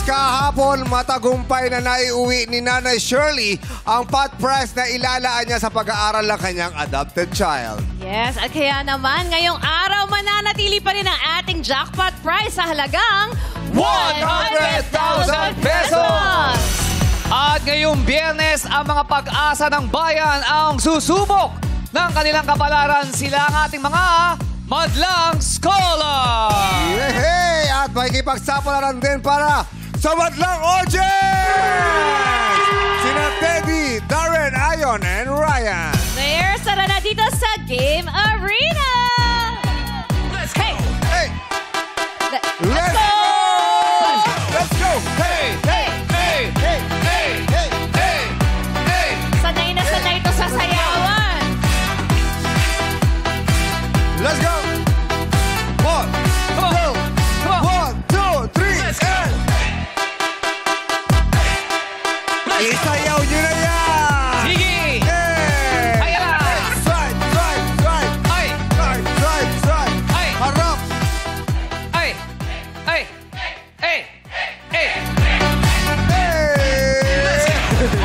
kahapon, matagumpay na naiuwi ni Nanay Shirley ang pot prize na ilalaan niya sa pag-aaral ng kanyang adopted child. Yes, at kaya naman ngayong araw mananatili pa rin ang ating jackpot prize sa halagang 100,000 pesos! At ngayong Biyernes, ang mga pag-asa ng bayan ang susubok ng kanilang kapalaran. Sila ang ating mga Madlang Scholar! Yehey! At makikipagsapalaran din para sa Madlang Audience! Sina Teddy, Darren, Ayon, and Ryan. Players, tara na dito sa Game Arena! Let's go! Hey! Let's go! Let's go! Hey! Hey! Hey! Hey! Hey! Hey! Hey! Hey! Sanay na sanay ito sa sayawan. Let's go! One, two, one, two, three, and... Isayaw nyo na yan! Sige! Hey! Ayan na! Strike, strike, strike! Ay! Strike, strike, strike! Ay! Harap! Ay! Ay! Ay! Ay!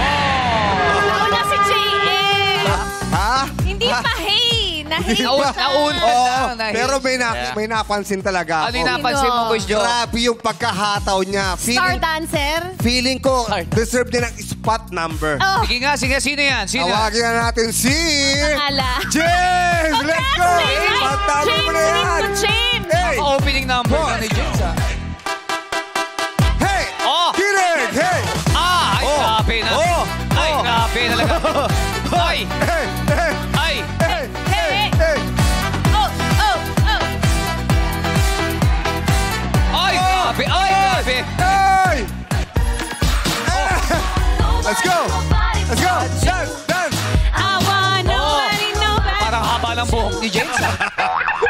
Nauna si JM. Ha? Hindi pa hey. Na-hey Nauna Oo, na. pero may napansin talaga Ano ako. yung napansin mo, Coach Joe? Grabe yung pagkahataw niya. Star dancer. Feeling ko, Star. deserve niya ng spot number. Oh, Sige nga, sige. Sino yan? Sino? Tawagin na natin si... ala. James! Let's go! Congratulations, Patama mo na yan! James! Hey! Opening number na ni James, ah. Hey! Oh! Kirig! Hey! Ah! Ay, Oh! grabe na. Oh! Ay, Oh! grabe talaga. Ay! Hey! Hey! Ay! Hey! Hey! Hey! Oh, oh, oh. Ay, grabe! Ay, grabe! Hey! Let's go! Let's go! Dance! Dance! I want nobody, nobody. Parang haba ng buhok ni James, ah.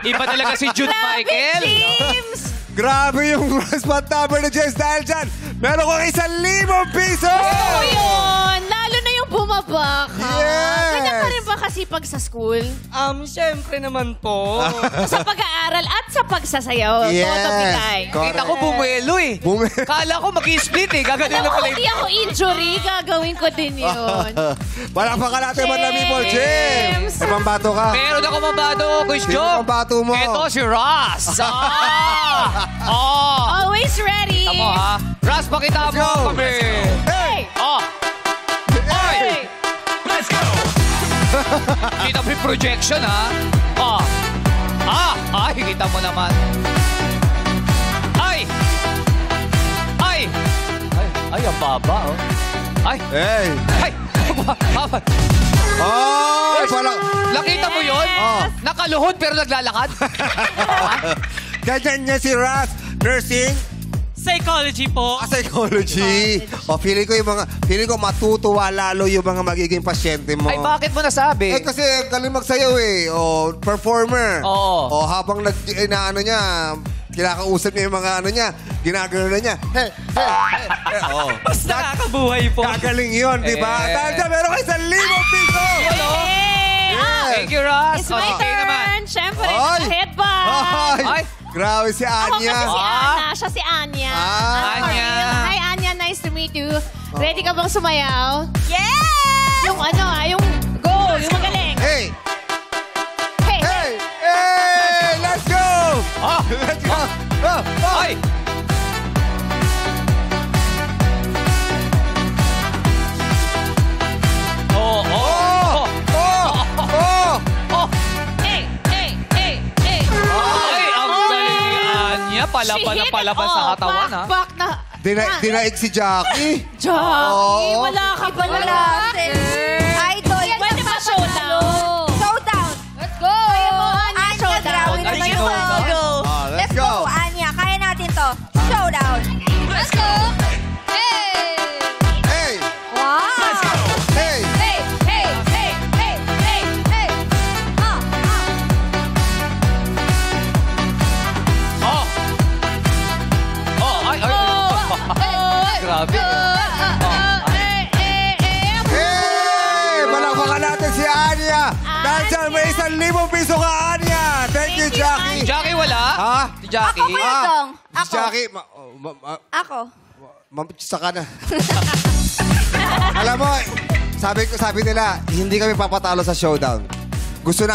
Iba talaga si Jude Grabe, Michael. James! Grabe yung spot number ni James dahil dyan. Meron kong 1,000 piso! Oo yun! Lalo na yung bumaba ka. Yes! Ganyan pa rin ba kasi pag sa school? Siyempre naman po. Sa pag-aaral at sa pagsasayaw. Yes. Todo Pilay. Correct. Kita ko bumuelo, eh. Kala ko mag-i-split, eh. Gaganin Alam na mo, pala hindi ako injury, gagawin ko din yun. Palakpakan natin man lang people. James! James! Mambato ka. Meron ako mabato, Coach Sino Joe. mambato mo? Ito si Ross. Oh! Always ready. Tama, ha? Ross, pakita mo go. kami. Hey! Oh! Hey! Let's go! Kita mo yung projection, ha? Oh! Ay, kita mo naman. Ay! Ay! Ay, ang baba, oh. Ay! Hey! Ay! Baba! Ay! Nakita mo yun? Oh. Nakaluhod pero naglalakad? Ganyan niya si Ras. Nursing. Psychology po. Psychology. O, feeling ko matutuwa lalo yung mga magiging pasyente mo. Ay, bakit mo nasabi? Eh, kasi galing magsayaw eh. O, performer. Oo. O, habang inaano niya, kinakausap niya yung mga ano niya, ginagano na niya. Hey, hey, hey, hey. Oh. Mas nakakabuhay po. Gagaling yun, di ba? Eh. Dahil dyan, meron kayo 1,000 piso! Hey! Yeah. Thank you, Ross. It's my Okay naman. turn. Siyempre, Ay! headbang. Ay! Grabe si Ako kasi Anya. si Ana. Siya si Anya. Anya. Hi, Anya. Nice to meet you. Ready ka bang sumayaw? Yes! Yung yung go. Yung magaling. Hey! Hey! Hey! Hey! Let's go! Let's go! Ay! Oh! Oh! Oh! Oh! Hey! Hey! Hey! Hey! Ay, ang galing ni Anya. Palaban na palaban sa katawan, ha? Back na. Dinaig si Jackie. Jackie, Oh. wala ka pa wala. Idol. Pwede ba showdown? Showdown. Let's go! Kaya mo, Anya, Anya, showdown. grabe Ay, naman sino? yung todo. Oh, Let's go, Anya. Kaya natin to. Showdown. Let's go! Hey! Hey! Wow. Hey! Hey! Hey! Hey! Hey! Hey! Hey! Oh! Oh! Ay! Ay! Grabe. Hey! Malakpakan natin si Anya. Dahil dyan, may 1,000 piso ka, Anya. Thank you, Jackie. Jackie wala? Ha? Si Jackie? Ako, Kuya Dong. Si Ako. Jackie. Ako. Saka na. Alam mo, sabi nila, hindi kami papatalo sa showdown. Gusto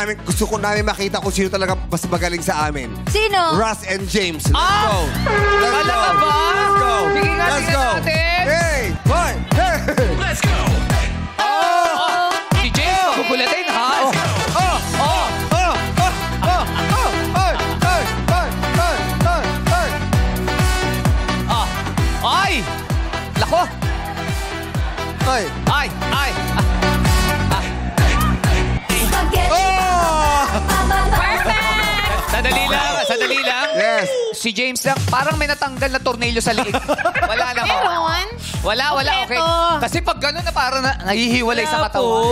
ko namin makita kung sino talaga mas magaling sa amin. Sino? Russ and James. Let's go. Let's Talaga go. ba? Let's go. Sige nga, Let's tingnan go. natin. Hey, boy. Hey. Let's go! Oh! Si James, magugulatin, ha? Oh. Oh. Oh! Oh. Oh. Oh. Oh. Ay. Ay. Ay. Ay. Ay. Ay. Ah! Ay! Lako! Ay. Ay! Ay! Oh! Sadali lang. Yes. Si James lang, parang may natanggal na tornilyo sa liig. Wala naman. Meron. Wala, okay. Kompleto. Kasi pag gano'n na parang nahihiwalay sa katawan.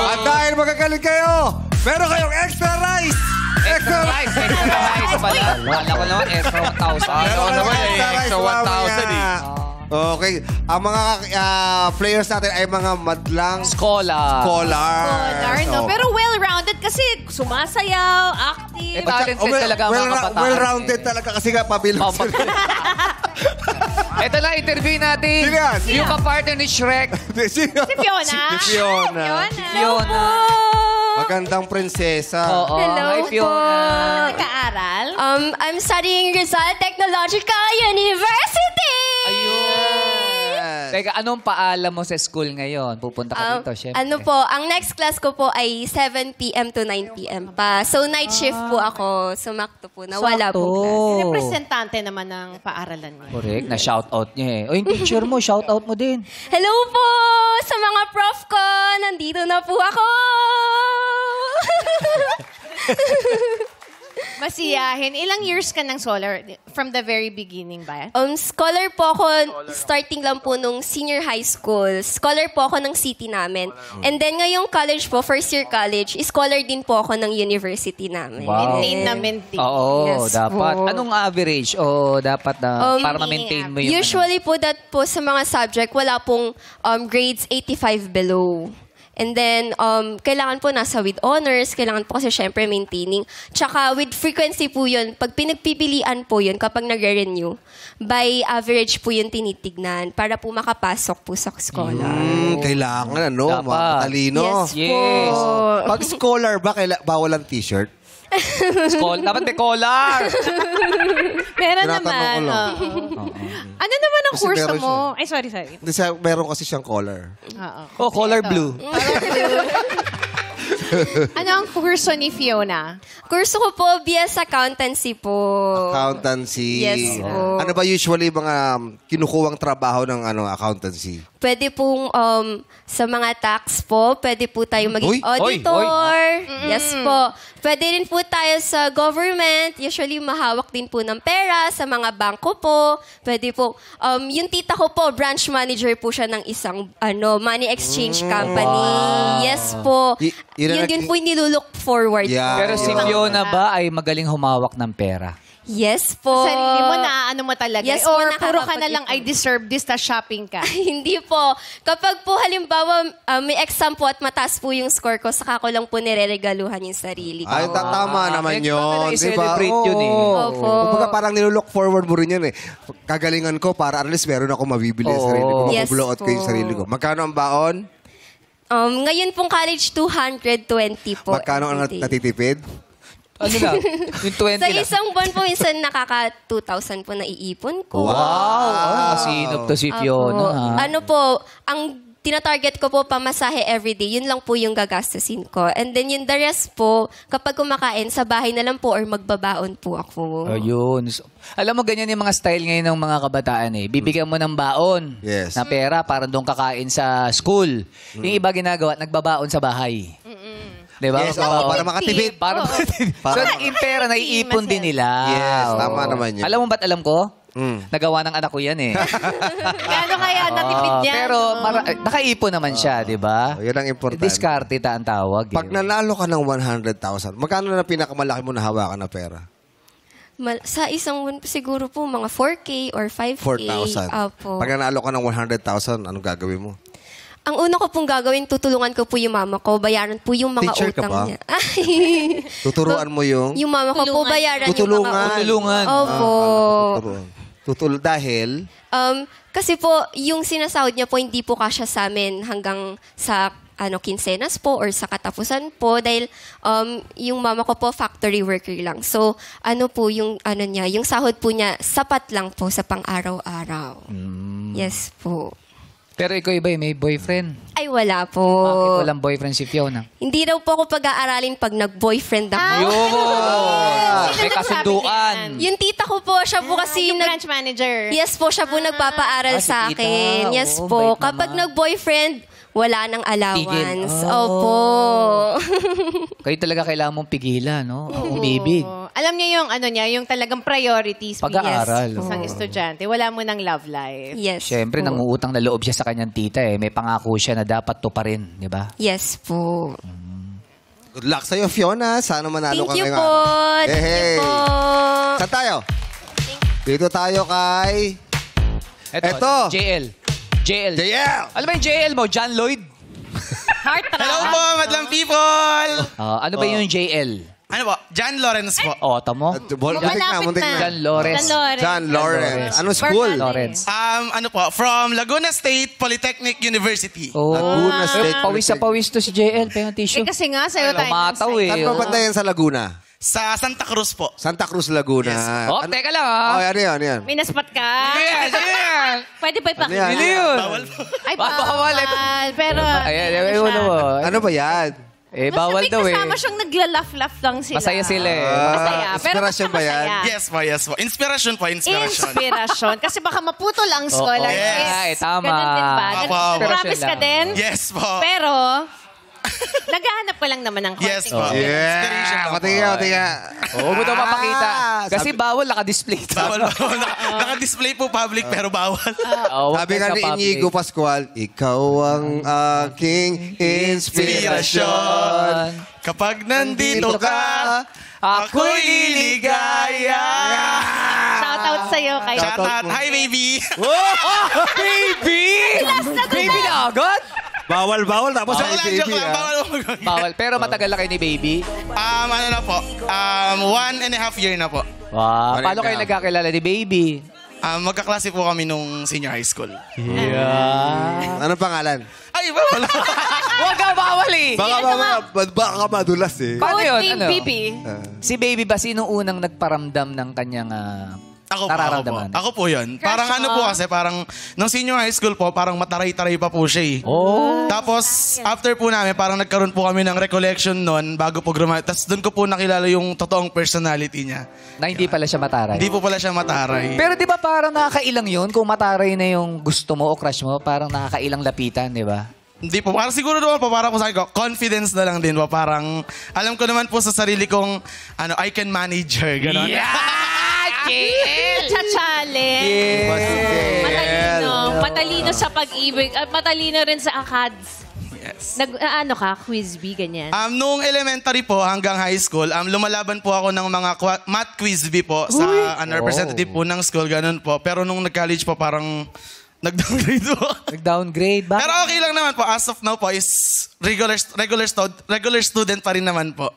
At dahil magagaling kayo, meron kayong extra rice. Extra rice pala. Wala ko naman, extra 1,000. Meron naman kayong eh, extra 1,000 eh. Okay. Ang mga players natin ay mga madlang Scholar. Scholar, no? So, Pero well-rounded kasi sumasayaw, active. Talented talaga ang mga kabataan. well-rounded talaga kasi nga pabilang sila. Ito lang, interview natin. Sino yan? Yung kapartner ni Shrek. Sino? Si Fiona. Si Fiona. Fiona. Magandang prinsesa. Oo. Hello Hi, po. Fiona. Nag-aaral. I'm studying Rizal Technological University! Ayun. Teka, anong paalam mo sa school ngayon? Pupunta ka dito, syempre. Ano po, ang next class ko po ay 7 p.m. to 9 p.m. pa. So, night shift po ako. Sumakto po na wala po class. Representante naman ng paaralan niya. Correct, na-shoutout niya eh. O yung teacher mo, shoutout mo din. Hello po sa mga prof ko! Nandito na po ako! Masiyahin. Ilang years ka ng solar? From the very beginning ba? Scholar po ako, starting lang po nung senior high school. Scholar po ako ng city namin. And then ngayong college po, first year college, scholar din po ako ng university namin. Wow. Maintain na maintain. Oo, Yes dapat. po. Anong average? O dapat na para ma-maintain mo yung... Usually po that po sa mga subject, wala pong grades 85 below. And then, kailangan po nasa with honors, kailangan po kasi syempre maintaining. Tsaka with frequency po yun, pag pinagpipilian po yun kapag nagre-renew, by average po yun tinitignan para po makapasok po sa scholar. Kailangan, ano? Dapat. Matalino. Yes, Yes. po. Pag scholar ba, bawal ang t-shirt? Dapat may collar. Meron Tinatanong naman. ko lang. Oo. Ano naman ang Kasi kurso meron mo? Ay, sorry. Hindi siya, meron kasi siyang collar. Oo. Oh, collar blue. Ano ang kurso ni Fiona? Kurso ko po, BS Accountancy po. Accountancy. Yes po. Ano ba usually mga kinukuwang trabaho ng accountancy? Pwede pong sa mga tax po, pwede po tayo maging Uy! auditor. Yes po. Pwede rin po tayo sa government. Usually, mahawak din po ng pera sa mga bangko po. Pwede po. Yung tita ko po, branch manager po siya ng isang money exchange company. Yes po. Yun Yun din po yung nilulook forward Yeah. po. Pero si Fiona ba ay magaling humawak ng pera? Yes po. Sarili mo na ano mo talaga? Yes, Or po, puro ka na lang, nakakapag-ipon. I deserve this, ta shopping ka? Hindi po. Kapag po halimbawa may exam po at mataas po yung score ko, saka ko lang po nireregaluhan yung sarili ko. Ay, tama naman Next yun. month na Di ba? i-celebrate yun eh. Opo. Kumbaga parang nilook forward mo rin yun eh. Kagalingan ko para at least meron ako mabibili sa sarili ko. Yes Mabublow out ko yung po. sarili ko. Magkano ang baon? Ngayon pong college, 220 po. Magkano ang everyday. natitipid? Ano lang? Yung 20 Sa lang. isang buwan po, minsan nakaka 2,000 po naiipon ko. Wow! Masinop to si Fiona. Opo. Ha? Ano po, ang tinatarget ko po pamasahe everyday, yun lang po yung gagastusin ko. And then yung the rest po, kapag kumakain, sa bahay na lang po or magbabaon po ako. Ayun. So, alam mo, ganyan yung mga style ngayon ng mga kabataan eh. Bibigyan mo ng baon Yes. na pera para doon kakain sa school. Yung iba ginagawa, nagbabaon sa bahay. Diba? Yes, Magbabaon. para makatipid. Para makatipid. So, yung pera naiipon din nila. Yes, Oo. tama naman yun. Alam mo ba't alam ko? Mm. Nagawa ng anak ko yan eh. Gano'n kaya natipid niya? Pero nakaipon naman siya, di ba? Yun ang importante. Diskarte ang tawag. Pag nanalo ka ng 100,000, magkano na pinakamalaki mo nahawakan na pera? Sa isang buwan po, siguro po, mga 4K or 5K. 4,000. Opo. Pag nanalo ka ng 100,000, anong gagawin mo? Ang una ko pong gagawin, tutulungan ko po yung mama ko, bayaran po yung mga Teacher ka utang ba? niya. Ay. Tuturuan mo yung... Yung mama ko po, bayaran yung mga Tutulungan. utang. Tutulungan. Opo. Dahil... Kasi po, yung sinasahod niya po, hindi po kasya sa amin hanggang sa kinsenas po or sa katapusan po dahil yung mama ko po factory worker lang. So, po yung yung sahod po niya sapat lang po sa pang-araw-araw. Yes po. Pero ikaw iba may boyfriend. Ay, wala po. Bakit walang boyfriend si Fiona? Hindi daw po ako pag-aaralin pag nag-boyfriend ako. Yun! May Sino kasunduan. nagsabi Yung tita ko po, siya po kasi yung branch manager. Yes po, siya po nagpapaaral si sa tita. akin. Yes Oo, po. bait Kapag naman. nag-boyfriend, wala nang allowance. Tigil. Oh. Opo. Kayo talaga kailangan mong pigilan, no? Umibig. Alam niya yung yung talagang priorities. Pag-aaral. Yes, isang estudyante. Wala mo ng love life. Yes Siyempre, po. nanguutang na loob siya sa kanyang tita eh. May pangako siya na dapat tuparin, di ba? Yes po. Good luck sa'yo, Fiona. Sana manalo Thank ka you ngayon. po. Hey, Thank you hey. po. Saan tayo? Dito tayo kay... Eto. JL. JL. Alam mo yung JL mo? John Lloyd? Heart Hello po, madlang people! Ano ba yung JL? Ano po? John Lawrence po. Tamo? Malapit na. John Lawrence. John Lawrence. Anong school? Lawrence. Ano po? From Laguna State Polytechnic University. Oh. Laguna State. Pawis sa pawis to si JL. Pero tissue. Kasi nga, sa'yo tayo. Lumataw eh. Saan pa banda yan sa Laguna? Sa Santa Cruz po. Santa Cruz, Laguna. Oh, teka lang ah. Oh, ano yan? May naspot ka. Yes, yes. Pwede pa Ano yan? ipakita. Hindi yun. Bawal po. Ay, Bawal. bawal. Pero, Ayan, ano mo. Ano ba yan? Eh, bawal daw eh. Basta may kasama siyang nagla-laugh-laugh lang sila. Masaya sila eh. Masaya. Pero inspirasyon basta ba yan? masaya. Yes po, yes po. Inspiration po, inspiration. Inspirasyon. Kasi baka maputol ang scholar. yes. Ay, tama. Ganun din ba? Apo, apo. Promise ka din? Yes po. Pero, naghahanap ka lang naman ng Yes konting po. Inspiration Yeah! lang po. Katinga. Oo, mo daw mapakita. Kasi sabi- bawal naka-display. Bawal po. Naka-display po public pero bawal. Sabi nga ni Inigo Pascual, ikaw ang aking inspirasyon. Kapag nandito ka, ako'y liligaya. Shoutout sa'yo kay... Shoutout. Hi, baby. Baby! Baby na agad? Bawal. Tapos Joke ay lang, joke baby, lang. ah. Bawal mo mag- Bawal. Pero matagal na kayo ni Baby. Ano na po? 1.5 year na po. Wow. Paano Correct kayo na. nagkakilala ni Baby? Magkaklase po kami nung senior high school. Yeah. Anong pangalan? Ay, bawal. Huwag ka bawal eh. Baka madulas eh. Paano yun? Team Ano? Bibi. Si Baby ba, sinong unang nagparamdam ng kanyang Ako po. nararamdaman? Ako po yun. Parang ano po kasi, parang nung senior high school po, parang mataray-taray pa po siya eh. Oh. Tapos, after po namin, parang nagkaroon po kami ng recollection noon bago po graduate. Tapos doon ko po nakilala yung totoong personality niya. Na hindi pala siya mataray. Hindi po pala siya mataray. Pero di ba parang nakakailang yun? Kung mataray na yung gusto mo o crush mo, parang nakakailang lapitan, di ba? Hindi po. Parang siguro naman po, parang po sa akin ko, confidence na lang din po. Parang, alam ko naman po sa sarili kong, I can manage her. Ganon. Cha-challenge. Matalino. Matalino sa pag-ibig. At matalino rin sa ACADS. Yes. Ano ka? Quiz bee, ganyan. Noong elementary po hanggang high school, lumalaban po ako ng mga math quiz bee po sa representative po ng school, ganun po. Pero nung nag-college po, parang nag-downgrade po. Nag-downgrade ba? Pero okay lang naman po. As of now po is regular student pa rin naman po.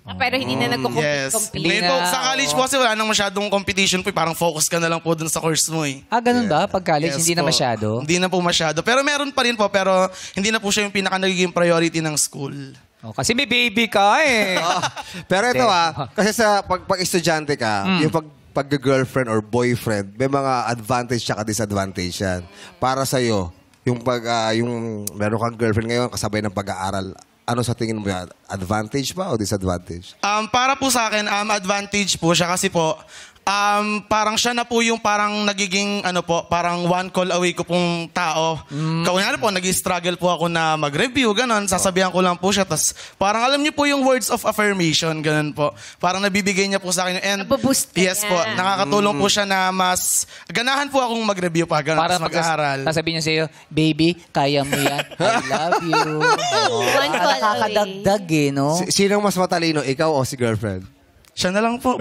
Pero hindi na Yes. nagko-compete. Ngayon po, sa college po kasi wala nang masyadong competition po. Parang focus ka na lang po dun sa course mo eh. Ganun ba? Pag college, Yes hindi na po. masyado? Hindi na po masyado. Pero meron pa rin po. Pero hindi na po siya yung pinaka nagiging priority ng school. Oh, kasi may baby ka eh. Pero ito kasi sa pag-estudyante ka, yung pag-girlfriend or boyfriend, may mga advantage at disadvantage yan. Para sa'yo, yung meron kang girlfriend ngayon, kasabay ng pag-aaral, ano sa tingin mo yan? Advantage ba o disadvantage? Para po sa akin, advantage po siya kasi po, parang siya na po yung parang nagiging, parang one call away ko pong tao. Kaunyan po, nag-struggle po ako na mag-review, ganon. Sasabihan ko lang po siya. Tas parang alam niyo po yung words of affirmation, ganon po. Parang nabibigay niya po sa akin. And Naboboost ka yes niya. po, nakakatulong po siya na mas, ganahan po akong mag-review pa, ganon. Para Para mag-aaral. sasabihin niya sa'yo, baby, kaya mo yan. I love you. One call away. Nakakadagdag eh, no? Sinong mas matalino, ikaw o si girlfriend? Siya na lang po.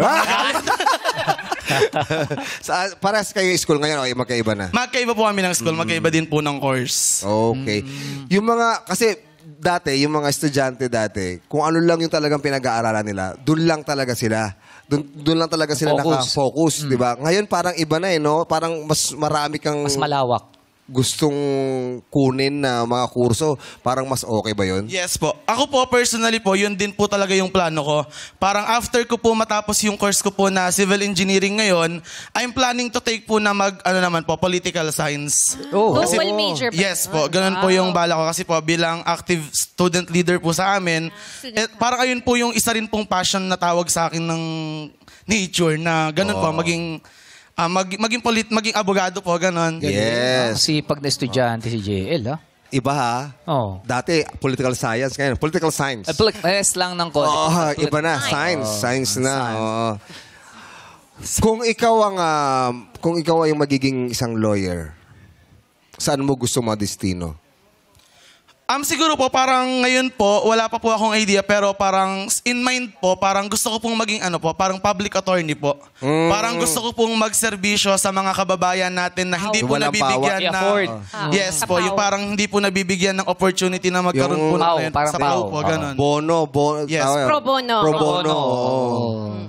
Parehas kayo yung school ngayon o magkaiba na? Magkaiba po kami ng school, magkaiba din po ng course. Okay. Yung mga, kasi dati, yung mga estudyante dati, kung ano lang yung talagang pinag-aaralan nila, dun lang talaga sila. Doon lang talaga sila Focus. naka-focus, di ba? Ngayon parang iba na no? Parang mas marami kang Mas malawak. gustong kunin na mga kurso. Parang mas okay ba yun? Yes po. Ako po, personally po, yun din po talaga yung plano ko. Parang after ko po matapos yung course ko po na civil engineering ngayon, I'm planning to take po na political science. Oh. Dual major pa. Yes po, ganun po yung bala ko. Kasi po, bilang active student leader po sa amin, parang ayun po yung isa rin pong passion na tawag sa akin ng nature na ganun po, maging abogado po, ganun. Yes. Sipag na estudyante si JL, ha? Iba ha? Oh. Dati, political science. Ngayon, political science. Yes lang ng konti. Oo, iba na. Science na. Oo. Kung ikaw ay magiging isang lawyer, saan mo gusto madestino? Siguro po, parang ngayon po, wala pa po akong idea, pero parang in mind po, parang gusto ko pong maging parang public attorney po. Parang gusto ko pong magserbisyo sa mga kababayan natin na hindi po Walang nabibigyan bawat. na... Yes po, yung parang hindi po nabibigyan ng opportunity na magkaroon po Pau, ng parang sa pau. pau po, ganun. Bono. Yes. Pro bono. Pro bono.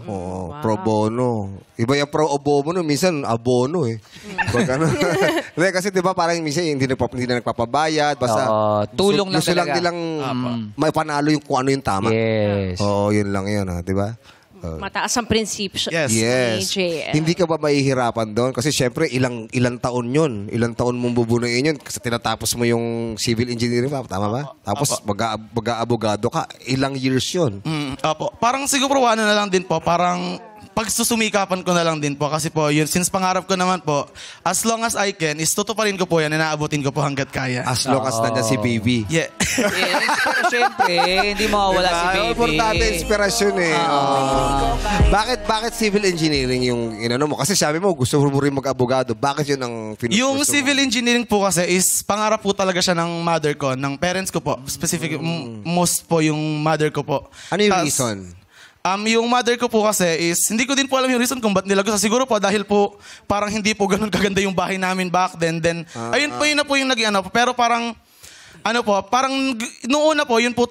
Oo, pro bono. Iba yung pro o bono, minsan abono eh. Pag ano. Hindi, kasi di ba parang minsan hindi na nagpapabayad. Basta tulong lang gusto lang talaga. nilang maipanalo yung kung ano yung tama. Yes. Oo, yun lang yun, di ba? Mataas ang prinsipyo. Yes. Yes. JL. Hindi ka ba mahihirapan doon? Kasi syempre, ilang taon yun. Ilang taon mong bubunuin yun. Kasi tinatapos mo yung civil engineering pa. Tama ba? Tapos mag-aabogado ka. Ilang years yun. Opo. Parang siguro na lang din po, parang pagsusumikapan ko na lang din po kasi po yun, since pangarap ko naman po, as long as I can, is tutuparin ko po yan, inaabutin ko po hanggat kaya. As long as nandiyan si baby. Yeah. Yes, pero syempre, hindi mawawala si baby. Importante inspirasyon eh. Bakit civil engineering yung inano mo? Kasi sabi mo, gusto mo rin mag-abogado. Bakit yun ang Yung gusto civil engineering po kasi is pangarap po talaga siya ng mother ko, ng parents ko po. Specific, most po yung mother ko po. Ano yung Tas, reason? Yung mother ko po kasi is, hindi ko din po alam yung reason kung ba't nila gusto. Siguro po dahil po parang hindi po ganun kaganda yung bahay namin back then. Then, ayun po yun na po yung naging ano. Pero parang, noong una po, yun po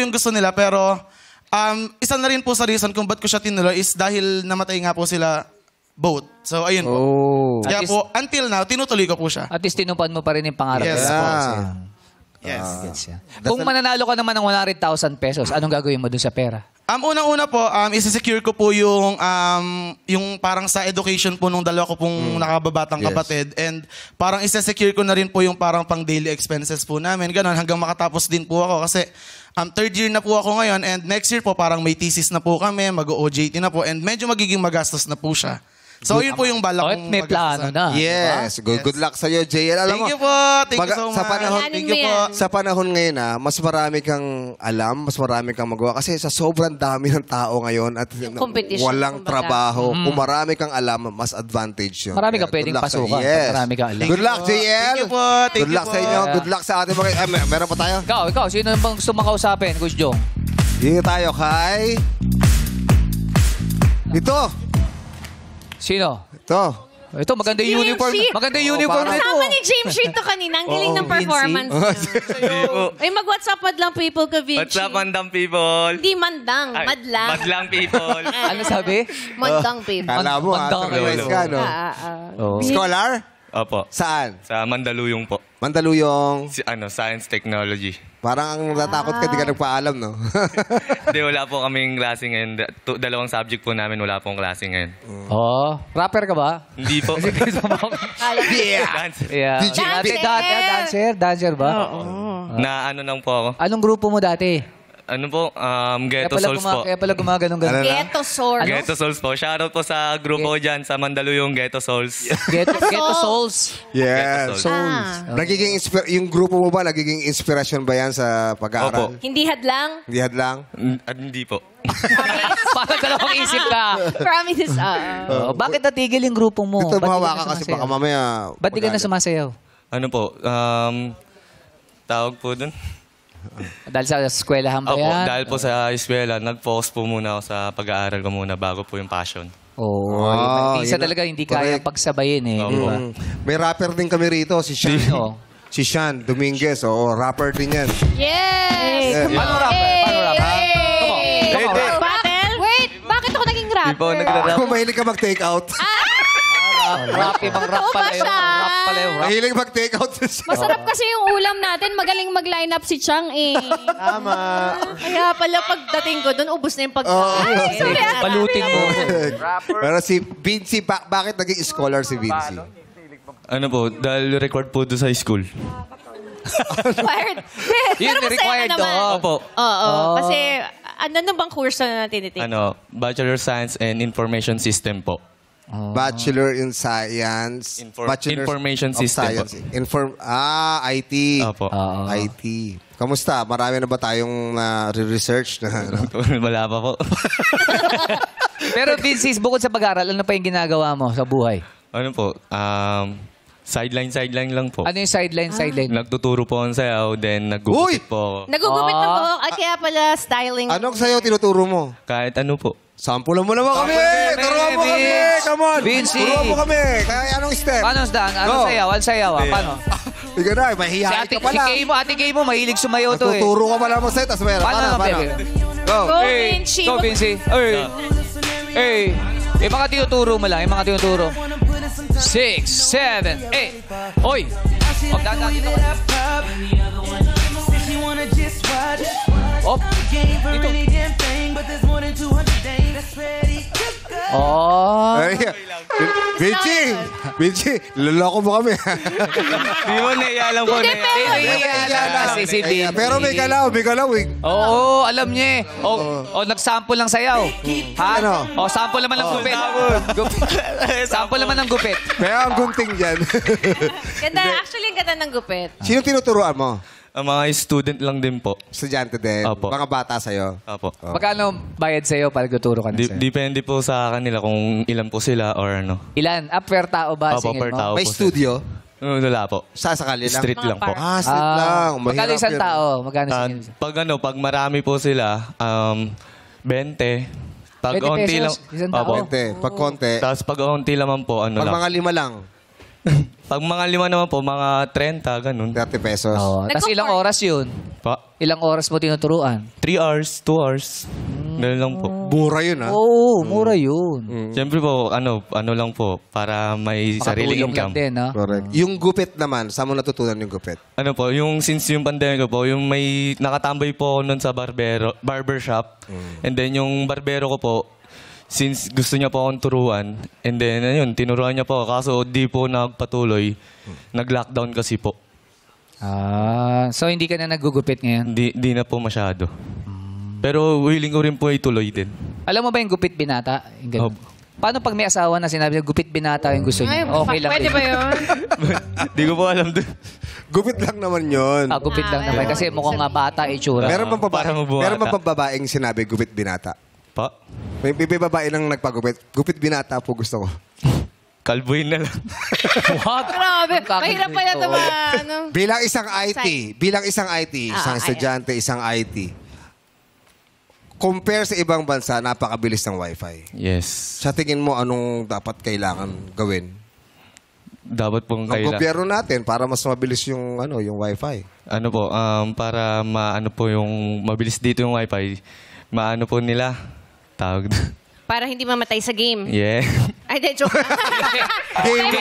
yung gusto nila. Pero, isa na rin po sa reason kung ba't ko siya tinuloy is dahil namatay nga po sila both. So, ayun po. Oh. Kaya po, until now, tinutuloy ko po siya. At least tinupad mo pa rin yung pangarap. Yes, nila. Yeah. Yes. Gets yan. Kung mananalo ka naman ng 100,000 pesos, anong gagawin mo dun sa pera? Unang-una po, isa-secure ko po yung parang sa education po nung dalawa ko pong nakababatang Yes. kapatid. And parang isa-secure ko na rin po yung parang pang daily expenses po namin. Ganon, hanggang makatapos din po ako. Kasi third year na po ako ngayon. And next year po, parang may thesis na po kami, mag-OJT na po. And medyo magiging magastos na po siya. So, yun po yung balak kong May plano magastusan. na. Yes. Good luck sa'yo, JL. Alam mo, Thank you po. Thank you so much. Sa panahon, Anin Thank mo you po. yan. sa panahon ngayon mas marami kang alam, mas marami kang magawa. Kasi sa sobrang dami ng tao ngayon at competition, walang kumbaga. trabaho, kung marami kang alam, mas advantage yun. Marami ka Kaya pwedeng good luck sa- pasukan. Yes. Marami kang alam. Good luck, JL. Thank you po. Thank Good you luck po. sa inyo. Good luck sa ating mga... meron pa tayo? Ikaw, sino bang gusto makausapin, Coach Jong? Dito tayo kay... Ito. Sino? Ito. Ito, maganda yung James uniform. Sheet. Maganda yung uniform parang- nito. Kasama ni James Sheet to kanina. Ang galing ng performance niya. Ay, mag-WhatsApp lang people ka, Vinci. What's up, mandang people? Hindi mandang, Ay, madlang. Madlang people. Ano sabi? Mandang people. Kala mo, Mandang surprise kayo. ka, no? Oh. Scholar? Opo. Saan? Sa Mandaluyong po. Mandaluyong. Science Technology. Parang ang natatakot ka, di ka nagpaalam, no? Hindi, wala po kaming klase ngayon. Dalawang subject po namin, wala pong klase ngayon. Oh, rapper ka ba? Hindi po. Yeah! Dance. Yeah. Dancer! Dancer ba? Na ano lang po ako. Anong grupo mo dati? Ano po? Ghetto Souls po. Kaya pala gumaganong Ano ganun. na? Ghetto sword. Ghetto Souls po. Shoutout po sa grupo dyan sa Mandaluyong Ghetto Souls. Ghetto Souls. Yes. Souls. Nagiging yung grupo mo ba, nagiging inspirasyon ba yan sa pag-aaral? Opo. Hindi hadlang. Hindi hadlang? At hindi po. Parang dalawang isip ka. Promise. Bakit natigil yung grupo mo? Dito Ba't di ka mahawa na ka kasi sumasayaw? baka mamaya... Ba't di ka na sumasayaw? Ano po? Tawag po dun? Dahil sa eskwelahan ba Opo, yan? dahil po sa eskwela, nag-focus po muna ako sa pag-aaral ko muna bago po yung passion. Oo. Wow, Isa yun na- talaga hindi kaya correct. pagsabayin eh. Di ba? May rapper din kami rito, si Sean. Sino? Si Sean Dominguez. Oo, rapper din yan. Yes! Paano rapper? Paano rapper? Hey! Come on. Battle? Wait, bakit ako naging rapper? po, nagra-rap. Kung mahilig ka mag-take out. Rap, ibang rap pala yun. Rap pala yun. Rap. Mahilig mag-take out siya. Masarap kasi yung ulam natin. Magaling mag-line up si Chang eh. Tama. Kaya pala pagdating ko doon, ubos na yung pagkain. Sorry. Palutin mo. Pero si Vinci, bakit naging scholar si Vinci? Ano po, dahil record po doon sa school. Required. Yun, Pero masaya required ka naman. to. Opo. Oo. Kasi ano bang kurso na tinitik? Ano, Bachelor of Science and Information System po. Bachelor in Science. Bachelor Information of System Science. po. IT. Opo. IT. Kamusta? Marami na ba tayong research na? Wala pa po. Pero Vince, bukod sa pag-aaral, ano pa yung ginagawa mo sa buhay? Ano po, sideline lang po. Ano yung sideline? Nagtuturo po ako ng sayaw, then nagugupit po ako. Nagugupit ng buhok at kaya pala styling. Anong sayo tinuturo mo? Kahit ano po. Sampulan mo naman kami! Turuan mo kami! Come on! Vinci. Turuan mo kami! Kaya anong step? Paano daan? Ano sayaw? Ano sayaw? Paano? Ikaw na, Si mahihiyain ate, ka pala. ate Kay mo, mahilig sumayaw to eh. Tuturo ka pala mo sa'yo, tapos mayroon. Paano? Go! Go, Vinci. Go, Vinci. Hey. Yung mga tinuturo mo lang, yung mga tinuturo. 6, 7, 8. Oy! Huwag daan dito. Op! Dito. Oh! Ay, Vinci, luloko mo kami. Di mo naialam po na Kasi si Vinci. Pero may galaw eh. Oo, alam niya eh. O, nag-sample lang sayaw. Ha? Ano? O, sample naman ng gupit. Sample naman ng gupit. Kaya ang gunting dyan. Ganda, actually, ang ganda ng gupit. Sino tinuturuan mo? Ang mga student lang din po. Estudyante din. Opo. Mga bata sa'yo. Opo. Magkano bayad sa'yo para tuturo ka na sa'yo? Depende po sa kanila kung ilan po sila or ano. Ilan? Per tao ba? Opo, singil per mo? tao May po. studio? Wala po. Sa sakali lang? Street lang po. Street lang. Magkano Mahirap isang yun. tao? Magkano Ah, singil? pag marami po sila, 20. Pag 20 onti pesos, lang. isang tao? Opo. Konti. Pag konti. Tapos pag onti naman po, ano Pag lang. mga 5 lang. Pag mga 5 naman po, mga 30, ganun. 30 pesos. Oo. Tapos ilang oras yun? Pa. Ilang oras mo tinuturuan? 3 hours, 2 hours. Ganun lang po. Mura yun, ha? Oo, mura yun. Siyempre po, ano lang po, para may sariling Makatulong lang income. din, ha? Correct. Yung gupit naman, saan mo natutunan yung gupit? Ano po, yung since yung pandemic po, yung may nakatambay po ako nun sa barbershop. And then yung barbero ko po, since gusto niya po akong turuan, and then ayun, tinuruan niya po ako. Kaso di po nagpatuloy. Nag-lockdown kasi po. So hindi ka na naggugupit ngayon? Di na po masyado. Pero willing ko rin po ituloy din. Alam mo ba yung gupit binata? Yung ganun. Paano pag may asawa na sinabi niya, gupit binata yung gusto niya? Okay lang Pwede din. ba yun? Di ko po alam din. Gupit lang naman yun. Gupit lang naman. Kasi mukhang nga bata itsura. Meron bang Parang mabuhata. meron bang babaeng sinabi gupit binata? Pa, May babae lang nagpagupit. Gupit binata po gusto ko. kalbuin na lang. What? Grabe. Mahirap pala ito ba? Ano? Bilang isang IT, isang ayan. estudyante, isang IT, compare sa ibang bansa, napakabilis ng wifi. Yes. Sa tingin mo, anong dapat kailangan gawin? Dapat pong Ang kailangan. gobyerno natin para mas mabilis yung yung wifi. Ano po, para maano po yung mabilis dito yung wifi, maano po nila, tawag na. Para hindi mamatay sa game. Yeah. Ay, de, joke.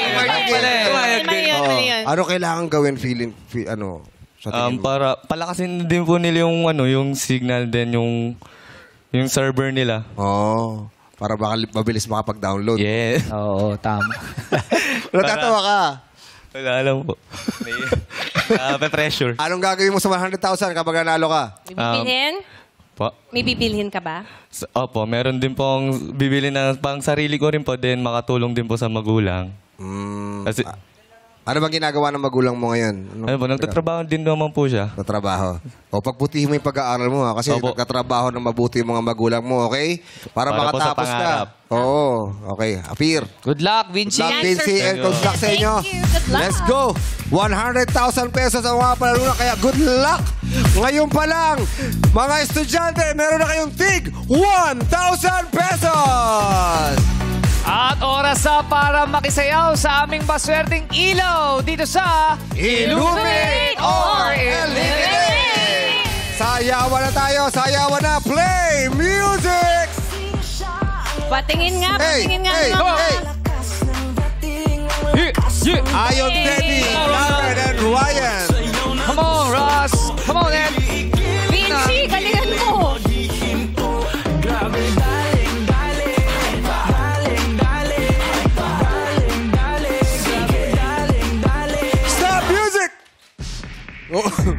Mali yun. Ano kailangan gawin sa tingin mo? Para palakasin din po nila yung yung signal din yung server nila. Para baka mabilis makapag-download. Yeah. Oo, tama. Natatawa ka. Wala alam po. Pressure. Anong gagawin mo sa 100,000 kapag nanalo ka? May bibilhin? Po. May bibilhin ka ba? Opo, meron din pong bibili na pang sarili ko rin po, then makatulong din po sa magulang. Kasi, Ano bang ginagawa ng magulang mo ngayon? ano po, nagtatrabaho din naman po siya. Sa trabaho. Pagbutihin mo yung pag-aaral mo, kasi Opo. nagkatrabaho ng mabuti yung mga magulang mo, okay? Para Para po sa makatapos ka. pangarap. Oo, okay. Apir. Good luck, Vinci. Good luck, Vinci, and good luck sa inyo. Thank you. Good luck. Let's go! 100,000 pesos ang mga palalunan, kaya good luck! Ngayon pa lang, mga estudyante, meron na kayong tig 1,000 pesos! At oras na para makisayaw sa aming maswerteng ilaw dito sa Illuminate or Eliminate! Sayawan na tayo, sayawan na! Play music! Patingin nga, Hey, patingin nga. hey, mga- hey. Ayon, Teddy, Lauren, and Ryan. Come on, Ross. Come on, Ed. Vinci, galingan mo. Stop music!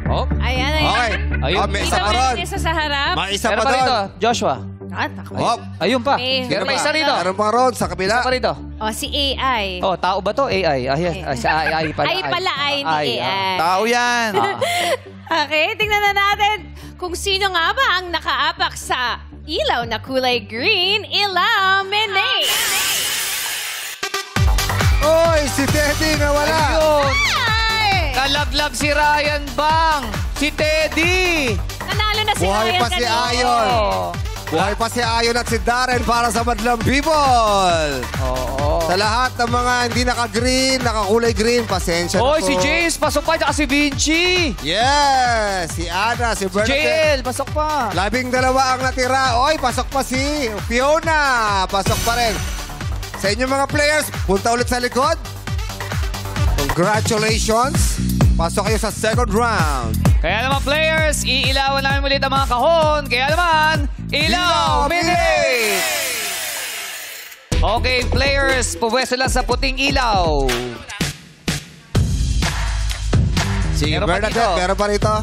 Oh. Ayan, ayan. Okay. Ayun. May Dito isa pa ulit, ron. isa sa harap. May isa Meron pa pa rito, doon. Joshua. Hop. Ayun pa. May- Meron pa isa rito. Meron pa ron sa kabila. Isa pa rito. O, si AI. Oh, tao ba to? AI. Si AI pala. Ay pala, ay, hindi AI. Tao yan. Okay, tingnan na natin kung sino nga ba ang nakaapak sa ilaw na kulay green. Illuminate! Oy, si Teddy nga wala. Ayun. Ay! Kalaglag si Ryan Bang. Si Teddy. Nanalo na si Buhay Ryan pa si kanina. Ayon. Oh. Buhay pa si Ayon at si Darren para sa Madlang People. Oo. Sa lahat ng mga hindi naka-green, nakakulay green, pasensya na Oy, po. si Jace, pasok pa. Tsaka si Vinci. Yes! Si Ana, si Bernadette. JL, pasok pa. 12 ang natira. Oy, pasok pa si Fiona. Pasok pa rin. Sa inyong mga players, punta ulit sa likod. Congratulations. Pasok kayo sa second round. Kaya naman players, iilawan namin ulit ang mga kahon. Kaya naman, Illuminate! Okay, players, pupwesto lang sa puting ilaw. Si Meron pa Bernadette, dito. meron pa rito.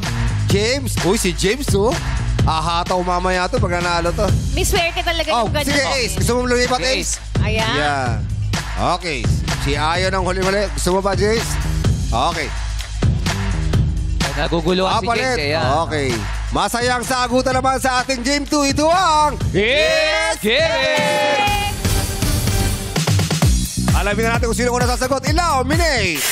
James. Uy, si James, oh. Ahataw mamaya to pag nanalo to. May swerte talaga Oh, yung ganun. sige, Ace. Gusto mo lumipat, Okay, Ace? Ayan. Yeah. Okay. Si Ayon ang huli-huli. Gusto mo ba, Jace? Okay. Naguguluhan si Palit. Jace. Ayan. Okay. Masayang sagutan naman sa ating Game 2. Ito ang... Yes! Yes! Alamin na natin kung sino ko nasasagot. Illuminate!